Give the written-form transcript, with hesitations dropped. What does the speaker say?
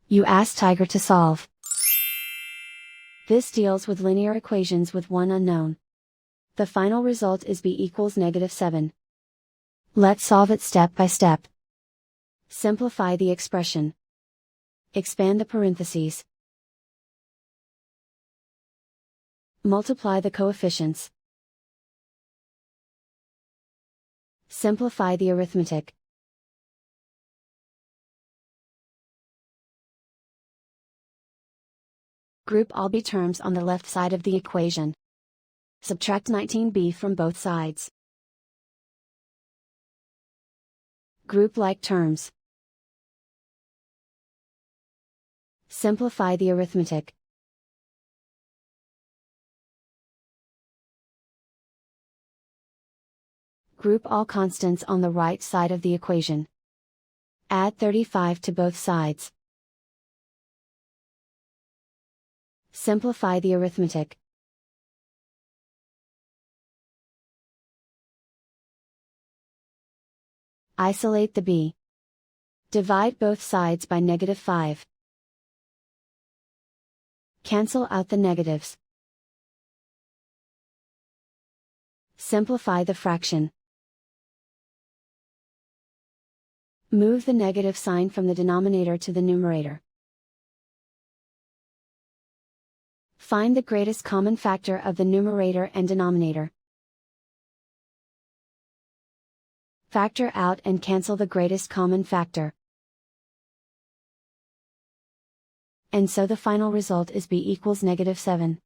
You ask Tiger to solve. This deals with linear equations with one unknown. The final result is b equals -7. Let's solve it step by step. Simplify the expression. Expand the parentheses. Multiply the coefficients. Simplify the arithmetic. Group all b terms on the left side of the equation. Subtract 19b from both sides. Group like terms. Simplify the arithmetic. Group all constants on the right side of the equation. Add 35 to both sides. Simplify the arithmetic. Isolate the b. Divide both sides by -5. Cancel out the negatives. Simplify the fraction. Move the negative sign from the denominator to the numerator. Find the greatest common factor of the numerator and denominator. Factor out and cancel the greatest common factor. And so the final result is b equals -7.